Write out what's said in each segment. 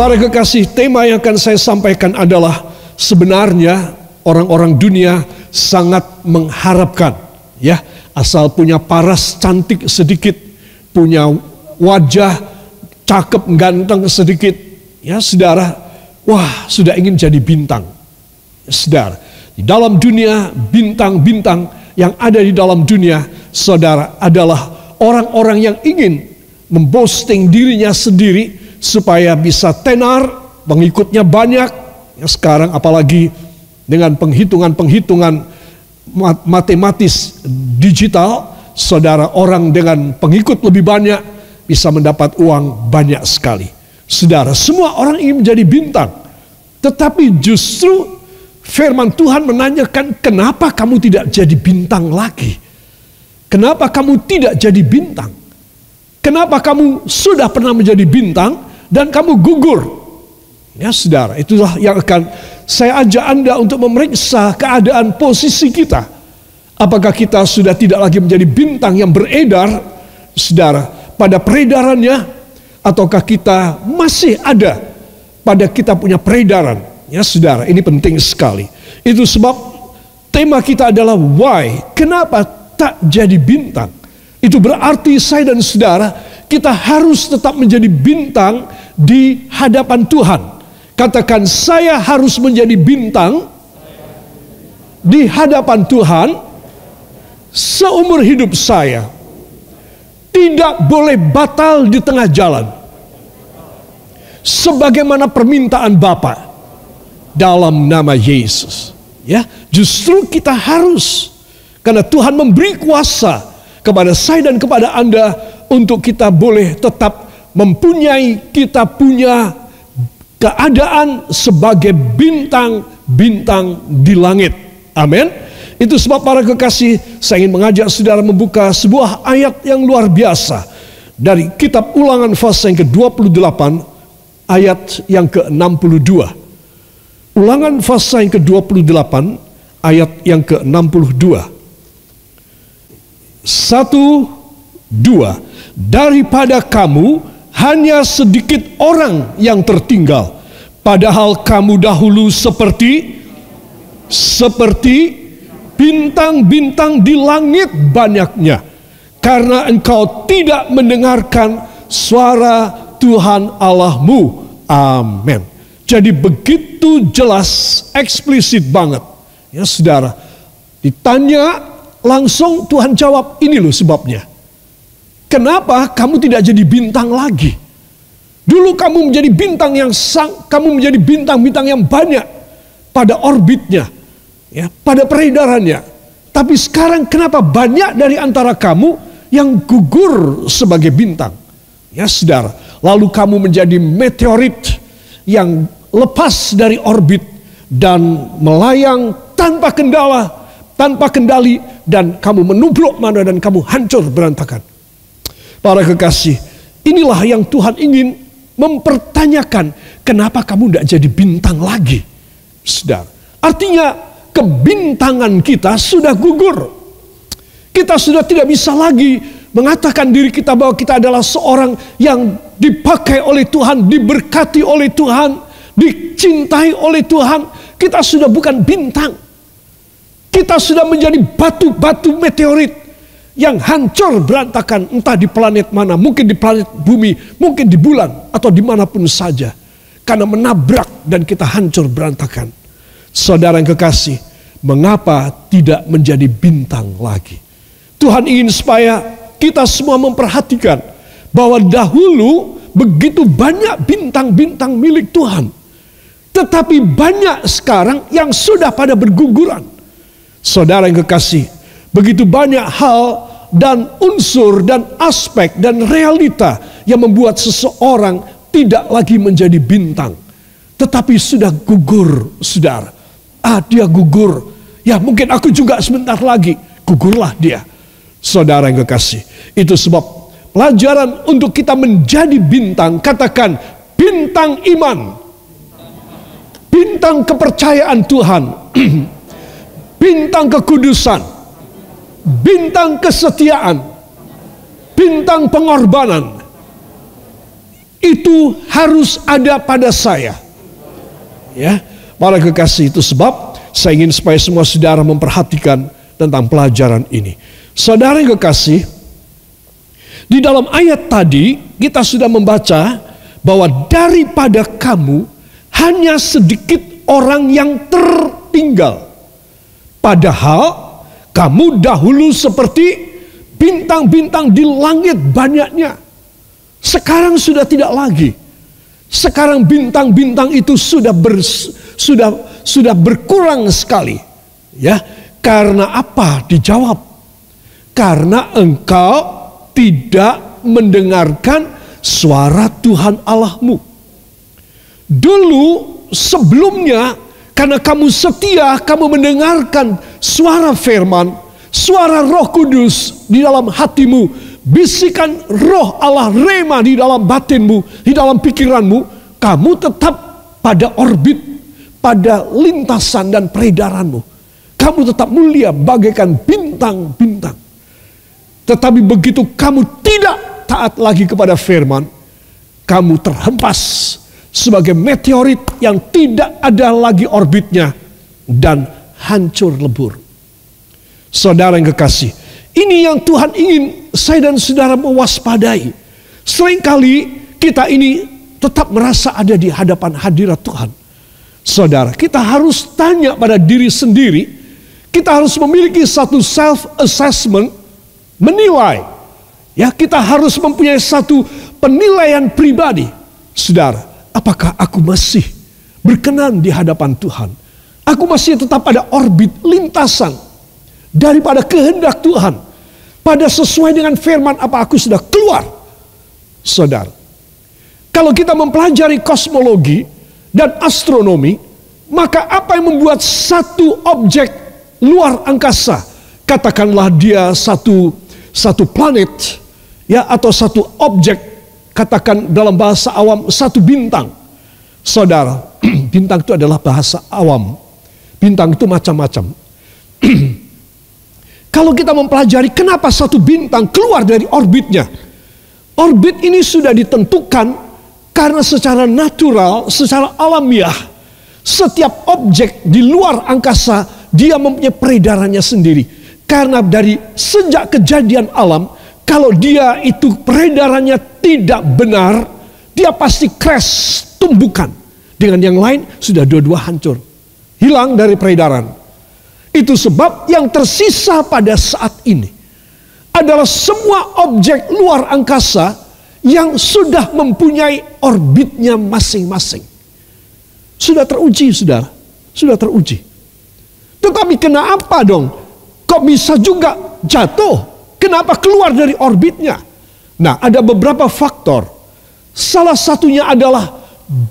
Para kekasih, tema yang akan saya sampaikan adalah sebenarnya orang-orang dunia sangat mengharapkan, ya, asal punya paras cantik sedikit, punya wajah cakep ganteng sedikit, ya saudara, wah sudah ingin jadi bintang. Saudara, di dalam dunia bintang-bintang yang ada di dalam dunia, saudara, adalah orang-orang yang ingin memboasting dirinya sendiri supaya bisa tenar, pengikutnya banyak. Ya, sekarang apalagi dengan penghitungan-penghitungan matematis digital, saudara, orang dengan pengikut lebih banyak bisa mendapat uang banyak sekali. Saudara, semua orang ingin menjadi bintang. Tetapi justru firman Tuhan menanyakan, kenapa kamu tidak jadi bintang lagi? Kenapa kamu tidak jadi bintang? Kenapa kamu sudah pernah menjadi bintang dan kamu gugur? Ya saudara, itulah yang akan saya ajak Anda untuk memeriksa keadaan posisi kita. Apakah kita sudah tidak lagi menjadi bintang yang beredar, saudara, pada peredarannya, ataukah kita masih ada pada kita punya peredaran? Ya saudara, ini penting sekali. Itu sebab tema kita adalah why. Kenapa tak jadi bintang? Itu berarti saya dan saudara, kita harus tetap menjadi bintang di hadapan Tuhan. Katakan, saya harus menjadi bintang di hadapan Tuhan seumur hidup saya. Tidak boleh batal di tengah jalan. Sebagaimana permintaan Bapa dalam nama Yesus. Ya, justru kita harus, karena Tuhan memberi kuasa kepada saya dan kepada Anda untuk kita boleh tetap kita punya keadaan sebagai bintang-bintang di langit. Amin. Itu sebab para kekasih, saya ingin mengajak saudara membuka sebuah ayat yang luar biasa dari kitab Ulangan pasal yang ke-28 ayat yang ke-62. Ulangan pasal yang ke-28 ayat yang ke-62. 1, 2. Daripada kamu hanya sedikit orang yang tertinggal, padahal kamu dahulu seperti bintang-bintang di langit banyaknya, karena engkau tidak mendengarkan suara Tuhan Allahmu. Amin. Jadi begitu jelas, eksplisit banget. Ya saudara, ditanya langsung Tuhan jawab, ini loh sebabnya. Kenapa kamu tidak jadi bintang lagi? Dulu kamu menjadi bintang kamu menjadi bintang-bintang yang banyak pada orbitnya, ya, pada peredarannya. Tapi sekarang kenapa banyak dari antara kamu yang gugur sebagai bintang? Ya saudara, lalu kamu menjadi meteorit yang lepas dari orbit dan melayang tanpa kendali, dan kamu menubruk mana dan kamu hancur berantakan. Para kekasih, inilah yang Tuhan ingin mempertanyakan, kenapa kamu tidak jadi bintang lagi? Saudara, artinya kebintangan kita sudah gugur. Kita sudah tidak bisa lagi mengatakan diri kita bahwa kita adalah seorang yang dipakai oleh Tuhan, diberkati oleh Tuhan, dicintai oleh Tuhan. Kita sudah bukan bintang. Kita sudah menjadi batu-batu meteorit yang hancur berantakan, entah di planet mana, mungkin di planet bumi, mungkin di bulan, atau dimanapun saja, karena menabrak dan kita hancur berantakan. Saudara yang kekasih, mengapa tidak menjadi bintang lagi? Tuhan ingin supaya kita semua memperhatikan bahwa dahulu begitu banyak bintang-bintang milik Tuhan, tetapi banyak sekarang yang sudah pada berguguran. Saudara yang kekasih, begitu banyak hal dan unsur dan aspek dan realita yang membuat seseorang tidak lagi menjadi bintang, tetapi sudah gugur, saudara. Dia gugur. Ya mungkin aku juga sebentar lagi. Gugurlah dia. Saudara yang kekasih, itu sebab pelajaran untuk kita menjadi bintang, katakan bintang iman, bintang kepercayaan Tuhan, bintang kekudusan, bintang kesetiaan, bintang pengorbanan. itu harus ada pada saya. Ya, para kekasih, itu sebab saya ingin supaya semua saudara memperhatikan tentang pelajaran ini. Saudara yang kekasih, di dalam ayat tadi kita sudah membaca bahwa daripada kamu hanya sedikit orang yang tertinggal. Padahal kamu dahulu seperti bintang-bintang di langit banyaknya. Sekarang sudah tidak lagi. Sekarang bintang-bintang itu sudah berkurang sekali. Ya, karena apa? Dijawab. Karena engkau tidak mendengarkan suara Tuhan Allahmu. Dulu sebelumnya, karena kamu setia, kamu mendengarkan suara firman, suara Roh Kudus di dalam hatimu, bisikan Roh Allah rema di dalam batinmu, di dalam pikiranmu, kamu tetap pada orbit, pada lintasan dan peredaranmu. Kamu tetap mulia bagaikan bintang-bintang. Tetapi begitu kamu tidak taat lagi kepada firman, kamu terhempas sebagai meteorit yang tidak ada lagi orbitnya dan hancur lebur. Saudara yang kekasih, ini yang Tuhan ingin saya dan saudara mewaspadai. Seringkali kita ini tetap merasa ada di hadapan hadirat Tuhan. Saudara, kita harus tanya pada diri sendiri. Kita harus memiliki satu self-assessment, menilai. Ya, kita harus mempunyai satu penilaian pribadi. Saudara, apakah aku masih berkenan di hadapan Tuhan? Aku masih tetap pada orbit lintasan daripada kehendak Tuhan, pada sesuai dengan firman apa aku sudah keluar? Saudara, kalau kita mempelajari kosmologi dan astronomi, maka apa yang membuat satu objek luar angkasa, katakanlah dia satu planet, ya, atau satu objek, katakan dalam bahasa awam satu bintang. Saudara, bintang itu adalah bahasa awam. Bintang itu macam-macam. Kalau kita mempelajari kenapa satu bintang keluar dari orbitnya, orbit ini sudah ditentukan karena secara natural, secara alamiah, setiap objek di luar angkasa dia mempunyai peredarannya sendiri. Karena dari sejak kejadian alam, kalau dia itu peredarannya tidak benar, dia pasti crash, tumbukan. Dengan yang lain sudah dua-dua hancur, hilang dari peredaran. Itu sebab yang tersisa pada saat ini adalah semua objek luar angkasa yang sudah mempunyai orbitnya masing-masing. Sudah teruji, saudara. Sudah teruji. Tetapi kenapa dong? Kok bisa juga jatuh? Kenapa keluar dari orbitnya? Nah, ada beberapa faktor. Salah satunya adalah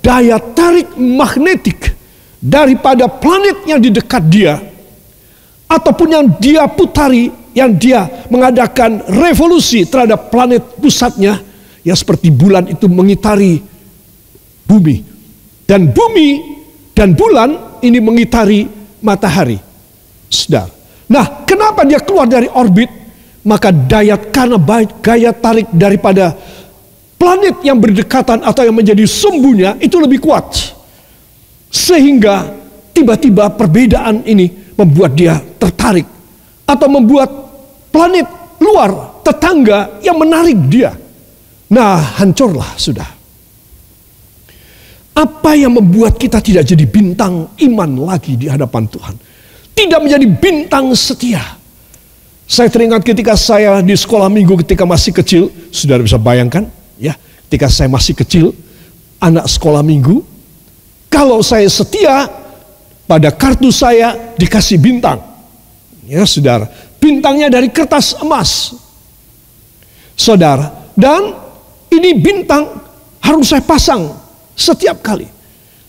daya tarik magnetik daripada planet yang di dekat dia, ataupun yang dia putari, yang dia mengadakan revolusi terhadap planet pusatnya, ya seperti bulan itu mengitari bumi. Dan bumi dan bulan ini mengitari matahari. Saudara. Nah, kenapa dia keluar dari orbit? Maka karena gaya tarik daripada planet yang berdekatan atau yang menjadi sumbunya itu lebih kuat. Sehingga tiba-tiba perbedaan ini membuat dia tertarik. Atau membuat planet luar tetangga yang menarik dia. Nah, hancurlah sudah. Apa yang membuat kita tidak jadi bintang iman lagi di hadapan Tuhan? Tidak menjadi bintang setia. Saya teringat ketika saya di sekolah minggu ketika masih kecil, saudara bisa bayangkan, ya, ketika saya masih kecil, anak sekolah minggu, kalau saya setia, pada kartu saya dikasih bintang. Ya, saudara, bintangnya dari kertas emas. Saudara, dan ini bintang harus saya pasang setiap kali.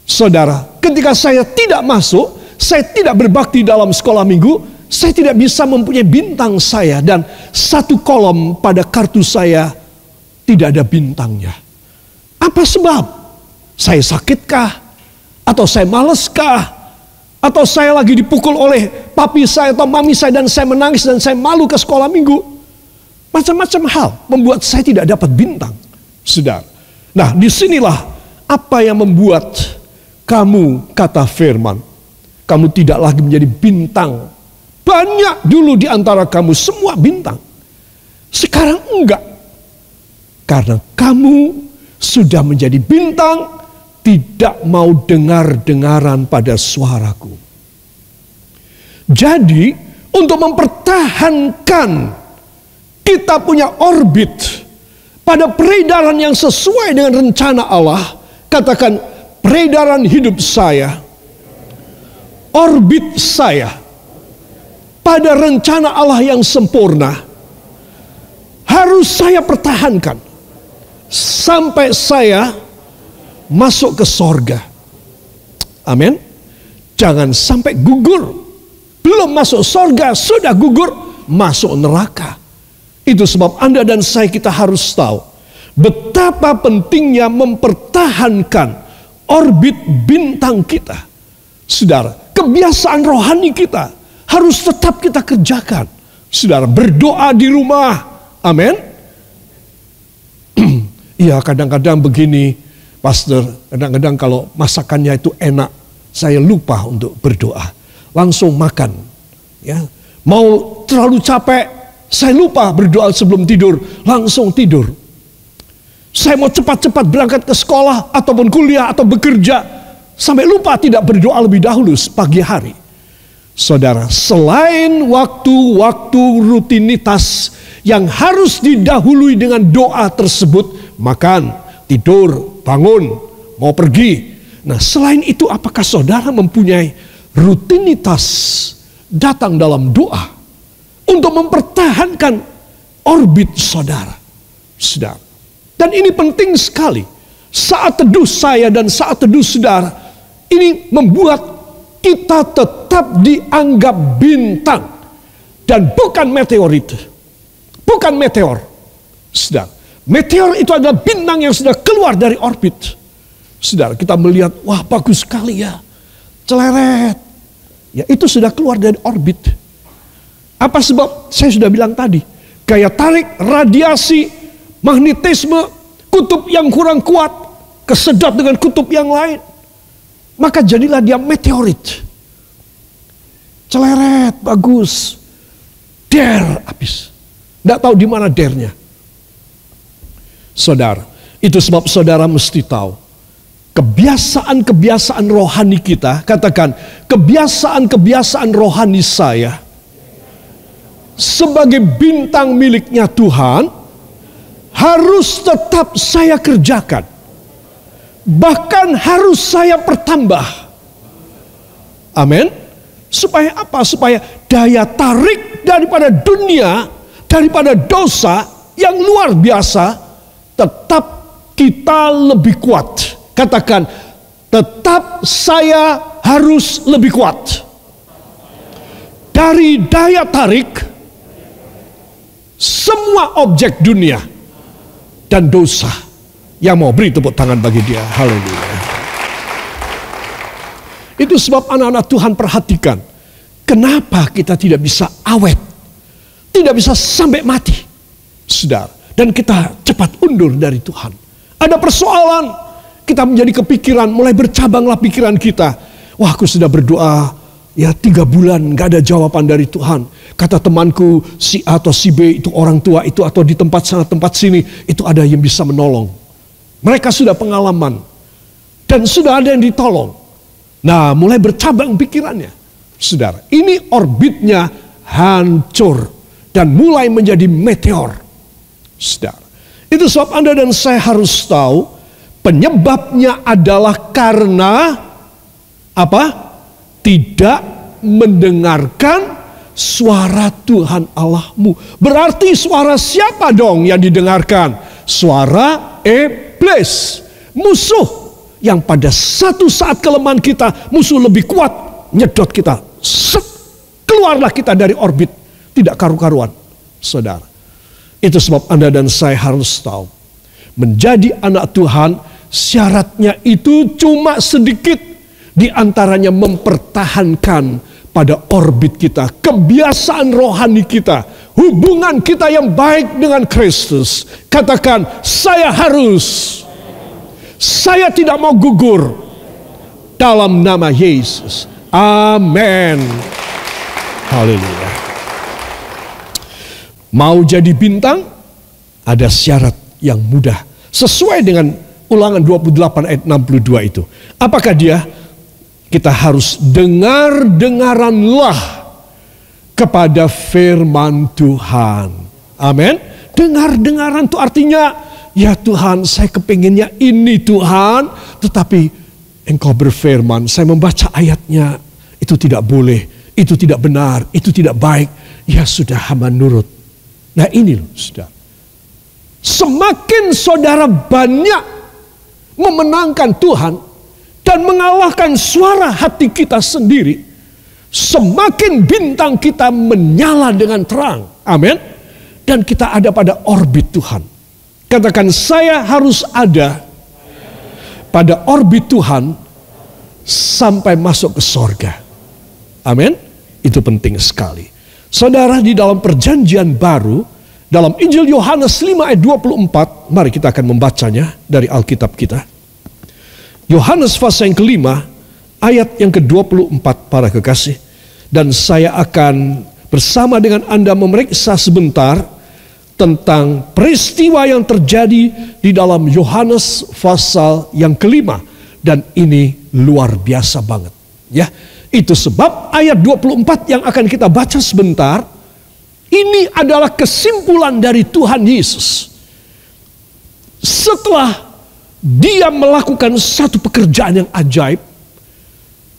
Saudara, ketika saya tidak masuk, saya tidak berbakti dalam sekolah minggu, saya tidak bisa mempunyai bintang saya, dan satu kolom pada kartu saya tidak ada bintangnya. Apa sebab? Saya sakitkah? Atau saya maleskah? Atau saya lagi dipukul oleh papi saya atau mami saya dan saya menangis dan saya malu ke sekolah minggu? Macam-macam hal membuat saya tidak dapat bintang, saudara. Nah, disinilah apa yang membuat kamu, kata firman, kamu tidak lagi menjadi bintang. Banyak dulu di antara kamu semua bintang. Sekarang enggak. Karena kamu sudah menjadi bintang, tidak mau dengar-dengaran pada suaraku. Jadi, untuk mempertahankan kita punya orbit pada peredaran yang sesuai dengan rencana Allah, katakan peredaran hidup saya, orbit saya pada rencana Allah yang sempurna, harus saya pertahankan sampai saya masuk ke sorga. Amin. Jangan sampai gugur. Belum masuk sorga, sudah gugur, masuk neraka. Itu sebab Anda dan saya kita harus tahu betapa pentingnya mempertahankan orbit bintang kita. Saudara, kebiasaan rohani kita harus tetap kita kerjakan. Saudara, berdoa di rumah. Amin. Iya, kadang-kadang begini, Pastor, kadang-kadang kalau masakannya itu enak, saya lupa untuk berdoa. Langsung makan. Ya. Mau terlalu capek, saya lupa berdoa sebelum tidur, langsung tidur. Saya mau cepat-cepat berangkat ke sekolah, ataupun kuliah, atau bekerja, sampai lupa tidak berdoa lebih dahulu pagi hari. Saudara, selain waktu-waktu rutinitas yang harus didahului dengan doa tersebut, makan, tidur, bangun, mau pergi. Nah, selain itu apakah saudara mempunyai rutinitas datang dalam doa untuk mempertahankan orbit saudara? Saudara. Dan ini penting sekali. Saat teduh saya dan saat teduh saudara, ini membuat kita tetap dianggap bintang dan bukan meteorit. Bukan meteor. Saudara. Meteor itu adalah bintang yang sudah keluar dari orbit. Saudara, kita melihat, wah bagus sekali ya. Celeret. Ya, itu sudah keluar dari orbit. Apa sebab? Saya sudah bilang tadi. Gaya tarik, radiasi, magnetisme, kutub yang kurang kuat, kesedot dengan kutub yang lain. Maka jadilah dia meteorit. Celeret, bagus. Der, habis. Tidak tahu di mana dernya. Saudara, itu sebab saudara mesti tahu. Kebiasaan-kebiasaan rohani kita, katakan, kebiasaan-kebiasaan rohani saya, sebagai bintang miliknya Tuhan, harus tetap saya kerjakan. Bahkan harus saya pertambah. Amin. Supaya apa? Supaya daya tarik daripada dunia, daripada dosa yang luar biasa, tetap kita lebih kuat. Katakan, tetap saya harus lebih kuat. Dari daya tarik semua objek dunia dan dosa. Yang mau beri tepuk tangan bagi dia. Haleluya. Itu sebab anak-anak Tuhan perhatikan. Kenapa kita tidak bisa awet. Tidak bisa sampai mati. Saudara. Dan kita cepat undur dari Tuhan. Ada persoalan. Kita menjadi kepikiran. Mulai bercabanglah pikiran kita. Wah, aku sudah berdoa. Ya 3 bulan gak ada jawaban dari Tuhan. Kata temanku si A atau si B itu orang tua itu. Atau di tempat sana tempat sini. Itu ada yang bisa menolong. Mereka sudah pengalaman. Dan sudah ada yang ditolong. Nah, mulai bercabang pikirannya. Saudara, ini orbitnya hancur. Dan mulai menjadi meteor. Saudara, itu sebab Anda dan saya harus tahu. Penyebabnya adalah karena apa? Tidak mendengarkan suara Tuhan Allahmu. Berarti suara siapa dong yang didengarkan? Suara iblis, musuh yang pada satu saat kelemahan kita, musuh lebih kuat, nyedot kita, set, keluarlah kita dari orbit, tidak karu-karuan, saudara. Itu sebab Anda dan saya harus tahu, menjadi anak Tuhan, syaratnya itu cuma sedikit, di antaranya mempertahankan pada orbit kita, kebiasaan rohani kita, hubungan kita yang baik dengan Kristus. Katakan, saya harus Saya tidak mau gugur. Dalam nama Yesus. Amin. Haleluya. Mau jadi bintang, ada syarat yang mudah. Sesuai dengan Ulangan 28 ayat 62 itu. Apakah dia? Kita harus dengar-dengaranlah kepada firman Tuhan. Amin. Dengar-dengaran itu artinya, ya Tuhan, saya kepinginnya ini Tuhan, tetapi Engkau berfirman, saya membaca ayatnya, itu tidak boleh, itu tidak benar, itu tidak baik. Ya sudah, hamba nurut. Nah ini loh saudara. Semakin saudara banyak memenangkan Tuhan dan mengalahkan suara hati kita sendiri, semakin bintang kita menyala dengan terang. Amin. Dan kita ada pada orbit Tuhan. Katakan, saya harus ada pada orbit Tuhan sampai masuk ke sorga. Amin. Itu penting sekali. Saudara, di dalam perjanjian baru, dalam Injil Yohanes 5 ayat 24, mari kita akan membacanya dari Alkitab kita. Yohanes pasal yang kelima, ayat yang ke-24 para kekasih. Dan saya akan bersama dengan Anda memeriksa sebentar tentang peristiwa yang terjadi di dalam Yohanes pasal yang kelima. Dan ini luar biasa banget. Ya, itu sebab ayat 24 yang akan kita baca sebentar, ini adalah kesimpulan dari Tuhan Yesus. Setelah dia melakukan satu pekerjaan yang ajaib,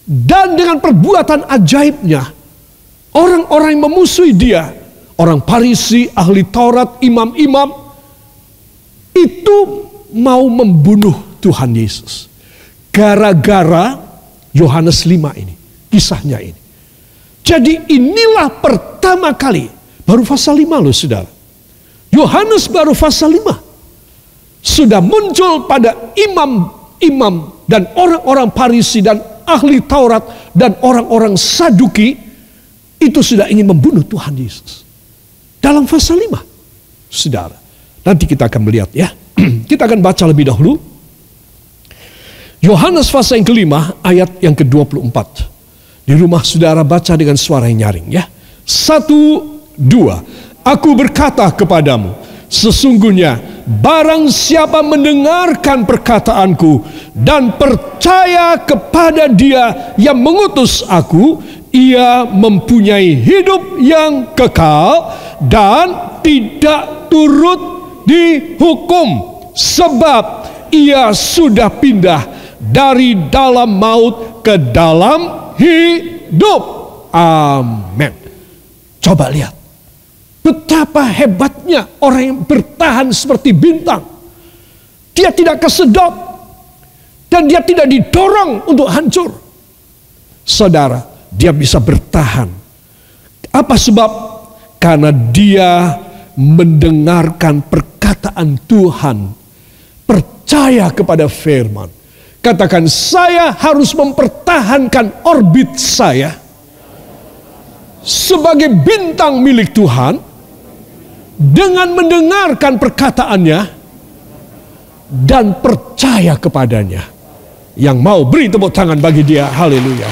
dan dengan perbuatan ajaibnya, orang-orang yang memusuhi dia, orang Farisi, ahli Taurat, imam-imam, itu mau membunuh Tuhan Yesus. Gara-gara Yohanes 5 ini, kisahnya ini. Jadi inilah pertama kali, baru pasal 5 loh saudara. Yohanes baru pasal 5. Sudah muncul pada imam-imam dan orang-orang Farisi dan ahli Taurat dan orang-orang Saduki, itu sudah ingin membunuh Tuhan Yesus. Dalam pasal 5, saudara. Nanti kita akan melihat ya. Kita akan baca lebih dahulu. Yohanes pasal yang kelima, ayat yang ke-24. Di rumah saudara baca dengan suara yang nyaring ya. 1, 2. Aku berkata kepadamu, sesungguhnya barang siapa mendengarkan perkataanku dan percaya kepada Dia yang mengutus aku, ia mempunyai hidup yang kekal dan tidak turut dihukum, sebab ia sudah pindah dari dalam maut ke dalam hidup. Amin. Coba lihat betapa hebatnya orang yang bertahan seperti bintang. Dia tidak kesedot dan dia tidak didorong untuk hancur. Saudara, dia bisa bertahan. Apa sebab? Karena dia mendengarkan perkataan Tuhan, percaya kepada firman. Katakan, saya harus mempertahankan orbit saya sebagai bintang milik Tuhan dengan mendengarkan perkataannya dan percaya kepadanya. Yang mau beri tepuk tangan bagi dia. Haleluya.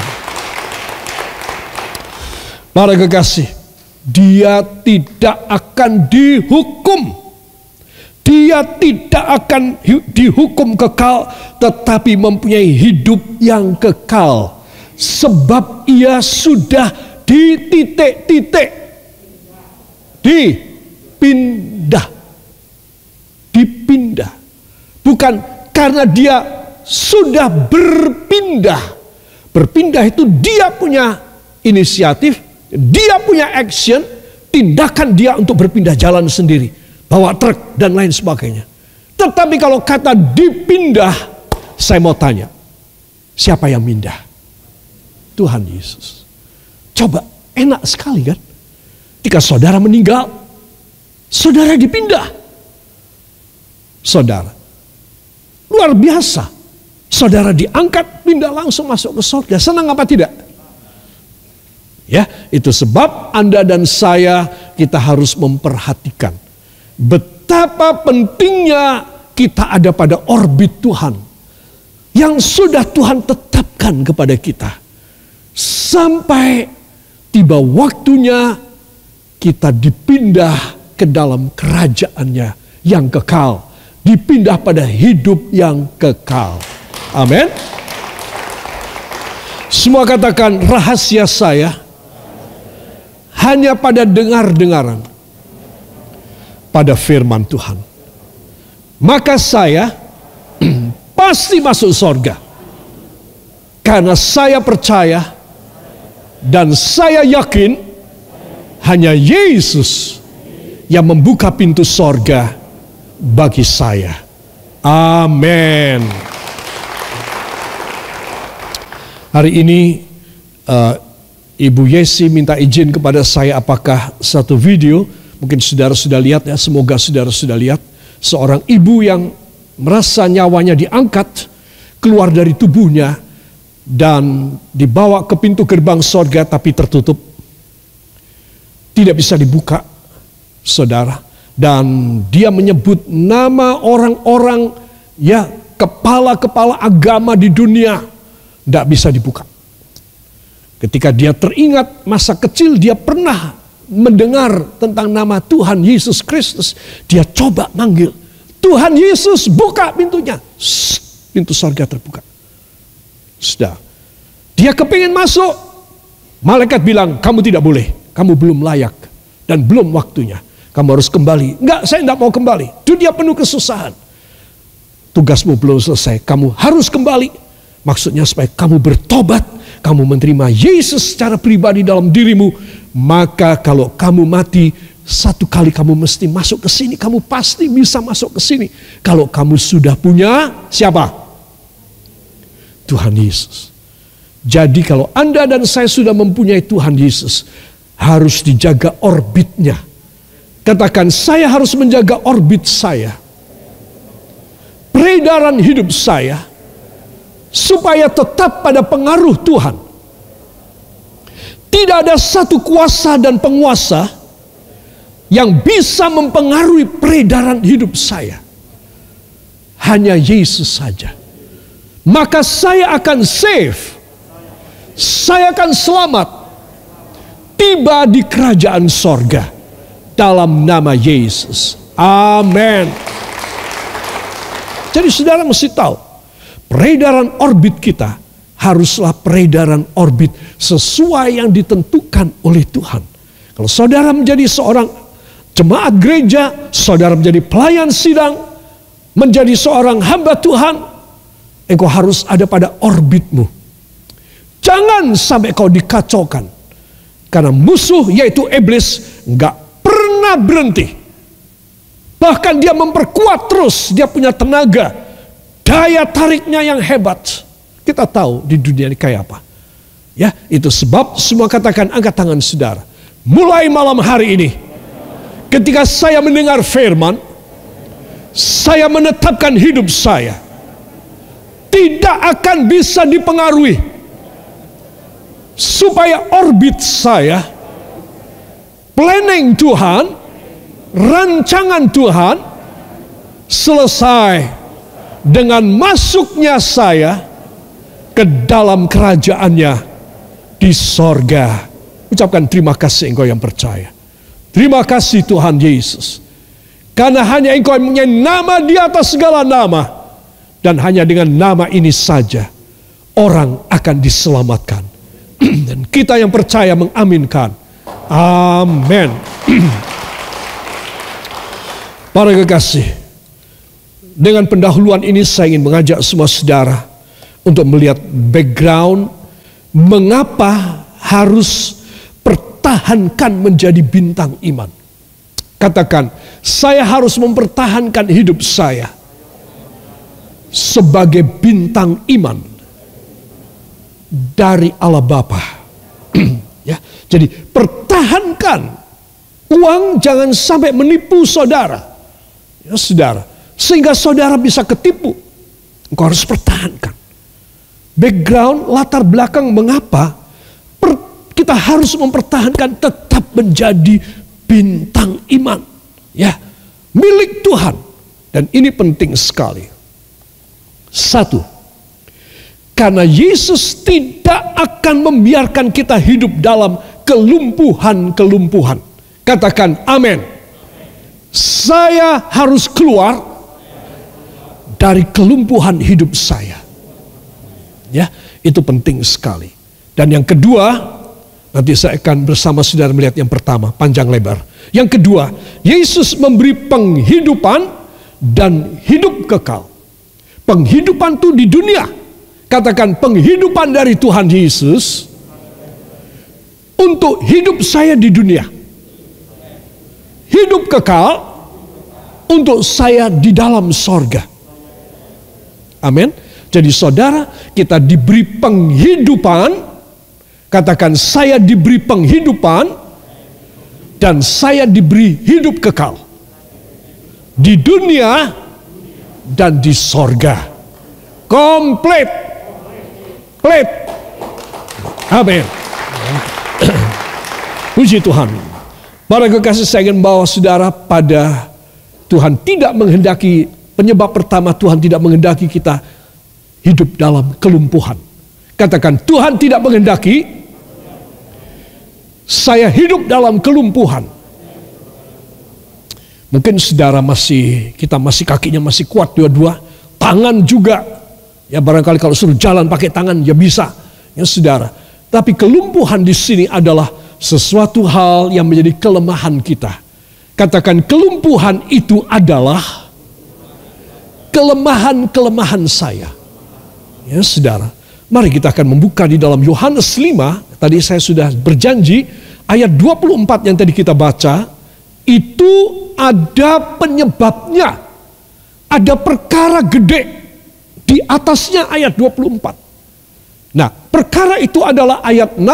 Para kekasih, dia tidak akan dihukum. Dia tidak akan dihukum kekal, tetapi mempunyai hidup yang kekal. Sebab ia sudah di titik-titik dipindah. Bukan karena dia sudah berpindah. Berpindah itu dia punya inisiatif, dia punya action, tindakan dia untuk berpindah jalan sendiri, bawa truk dan lain sebagainya. Tetapi kalau kata dipindah, saya mau tanya, siapa yang pindah? Tuhan Yesus. Coba, enak sekali kan? Ketika saudara meninggal, saudara dipindah. Saudara, luar biasa. Saudara diangkat, pindah langsung masuk ke surga. Senang apa tidak? Ya, itu sebab Anda dan saya, kita harus memperhatikan betapa pentingnya kita ada pada orbit Tuhan. yang sudah Tuhan tetapkan kepada kita. Sampai tiba waktunya kita dipindah ke dalam kerajaannya yang kekal. Dipindah pada hidup yang kekal. Amin. Semua katakan, rahasia saya hanya pada dengar-dengaran pada firman Tuhan. Maka saya pasti masuk surga. Karena saya percaya dan saya yakin hanya Yesus yang membuka pintu surga bagi saya. Amin. Hari ini Ibu Yesi minta izin kepada saya apakah satu video, mungkin saudara sudah lihat ya, semoga saudara sudah lihat. Seorang ibu yang merasa nyawanya diangkat keluar dari tubuhnya dan dibawa ke pintu gerbang surga tapi tertutup. Tidak bisa dibuka, saudara. Dan dia menyebut nama orang-orang, ya, kepala-kepala agama di dunia. Tidak bisa dibuka. Ketika dia teringat masa kecil dia pernah mendengar tentang nama Tuhan Yesus Kristus. Dia coba manggil, Tuhan Yesus buka pintunya. Pintu surga terbuka. Sudah. Dia kepingin masuk. Malaikat bilang, kamu tidak boleh. Kamu belum layak. Dan belum waktunya. Kamu harus kembali. Enggak, saya tidak mau kembali. Dunia penuh kesusahan. Tugasmu belum selesai. Kamu harus kembali. Maksudnya supaya kamu bertobat, kamu menerima Yesus secara pribadi dalam dirimu. Maka kalau kamu mati, satu kali kamu mesti masuk ke sini. Kamu pasti bisa masuk ke sini. Kalau kamu sudah punya siapa? Tuhan Yesus. Jadi kalau Anda dan saya sudah mempunyai Tuhan Yesus, harus dijaga orbitnya. Katakan, saya harus menjaga orbit saya. Peredaran hidup saya. Supaya tetap pada pengaruh Tuhan. Tidak ada satu kuasa dan penguasa yang bisa mempengaruhi peredaran hidup saya. Hanya Yesus saja. Maka saya akan save. Saya akan selamat. Tiba di kerajaan sorga. Dalam nama Yesus. Amin. Jadi saudara mesti tahu. Peredaran orbit kita haruslah peredaran orbit sesuai yang ditentukan oleh Tuhan. Kalau saudara menjadi seorang jemaat gereja, saudara menjadi pelayan sidang, menjadi seorang hamba Tuhan, engkau harus ada pada orbitmu. Jangan sampai kau dikacaukan. Karena musuh yaitu iblis enggak pernah berhenti. Bahkan dia memperkuat terus, dia punya tenaga. Daya tariknya yang hebat. Kita tahu di dunia ini kayak apa. Ya, itu sebab semua katakan angkat tangan saudara. Mulai malam hari ini, ketika saya mendengar firman, saya menetapkan hidup saya tidak akan bisa dipengaruhi. Supaya orbit saya, planning Tuhan, rancangan Tuhan selesai dengan masuknya saya ke dalam kerajaannya di sorga. Ucapkan terima kasih engkau yang percaya. Terima kasih Tuhan Yesus. Karena hanya engkau yang punya nama di atas segala nama. Dan hanya dengan nama ini saja orang akan diselamatkan. Dan kita yang percaya mengaminkan. Amin. Para kekasih. Dengan pendahuluan ini saya ingin mengajak semua saudara untuk melihat background mengapa harus pertahankan menjadi bintang iman. Katakan, saya harus mempertahankan hidup saya sebagai bintang iman dari Allah Bapa. Ya, jadi pertahankan uang jangan sampai menipu saudara. Ya, saudara. Sehingga saudara bisa ketipu. Engkau harus pertahankan. Background, latar belakang mengapa kita harus mempertahankan tetap menjadi bintang iman. Ya, milik Tuhan. Dan ini penting sekali. Satu, Karena Yesus tidak akan membiarkan kita hidup dalam kelumpuhan-kelumpuhan. Katakan amin. Saya harus keluar dari kelumpuhan hidup saya. Ya, itu penting sekali. Dan yang kedua, nanti saya akan bersama saudara melihat yang pertama, panjang lebar. Yang kedua, Yesus memberi penghidupan dan hidup kekal. Penghidupan itu di dunia. Katakan penghidupan dari Tuhan Yesus untuk hidup saya di dunia. Hidup kekal untuk saya di dalam sorga. Amin. Jadi saudara, kita diberi penghidupan. Katakan saya diberi penghidupan dan saya diberi hidup kekal di dunia dan di sorga. Komplit. Amin. Puji Tuhan. Para kekasih, saya ingin membawa saudara pada Tuhan tidak menghendaki, penyebab pertama Tuhan tidak menghendaki kita hidup dalam kelumpuhan. Katakan, Tuhan tidak menghendaki saya hidup dalam kelumpuhan. Mungkin saudara kita masih kakinya masih kuat dua-dua, tangan juga. Ya barangkali kalau suruh jalan pakai tangan ya bisa, ya saudara. Tapi kelumpuhan di sini adalah sesuatu hal yang menjadi kelemahan kita. Katakan kelumpuhan itu adalah kelemahan-kelemahan saya. Ya saudara, mari kita akan membuka di dalam Yohanes 5. Tadi saya sudah berjanji ayat 24 yang tadi kita baca. Itu ada penyebabnya. Ada perkara gede di atasnya ayat 24. Nah, perkara itu adalah ayat 6,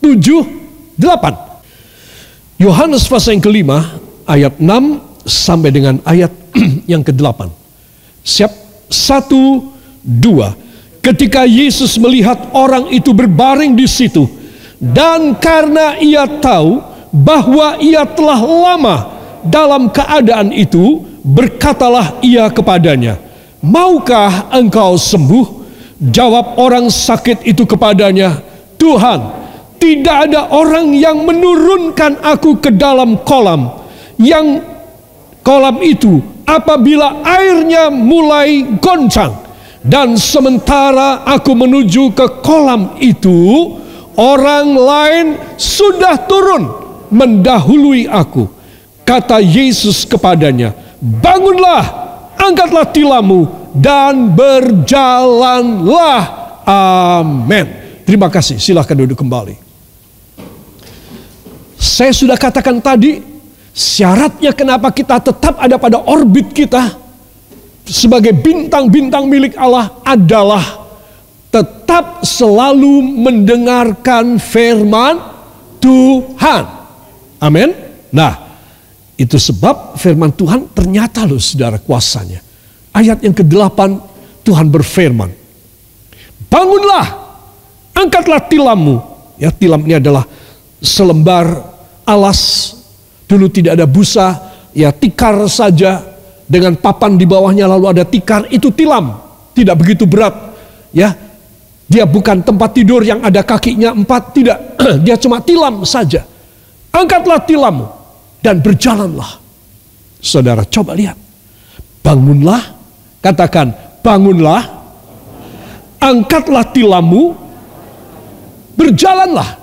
7, 8. Yohanes pasal yang kelima, ayat 6 sampai dengan ayat yang ke-8. Siap? 1, 2. Ketika Yesus melihat orang itu berbaring di situ, dan karena ia tahu bahwa ia telah lama dalam keadaan itu, berkatalah ia kepadanya, "Maukah engkau sembuh?" Jawab orang sakit itu kepadanya, "Tuhan, tidak ada orang yang menurunkan aku ke dalam kolam. Yang kolam itu apabila airnya mulai goncang. Dan sementara aku menuju ke kolam itu, orang lain sudah turun mendahului aku." Kata Yesus kepadanya, "Bangunlah, angkatlah tilammu dan berjalanlah." Amin. Terima kasih. Silahkan duduk kembali. Saya sudah katakan tadi, syaratnya kenapa kita tetap ada pada orbit kita sebagai bintang-bintang milik Allah adalah tetap selalu mendengarkan firman Tuhan. Amin. Nah, itu sebab firman Tuhan ternyata loh saudara kuasanya. Ayat yang ke-8 Tuhan berfirman, "Bangunlah, angkatlah tilammu." Ya, tilam ini adalah selembar alas. Dulu tidak ada busa, ya tikar saja dengan papan di bawahnya lalu ada tikar, itu tilam. Tidak begitu berat. Ya, dia bukan tempat tidur yang ada kakinya 4, tidak. Dia cuma tilam saja. Angkatlah tilammu dan berjalanlah. Saudara coba lihat. Bangunlah, katakan bangunlah, angkatlah tilammu, berjalanlah.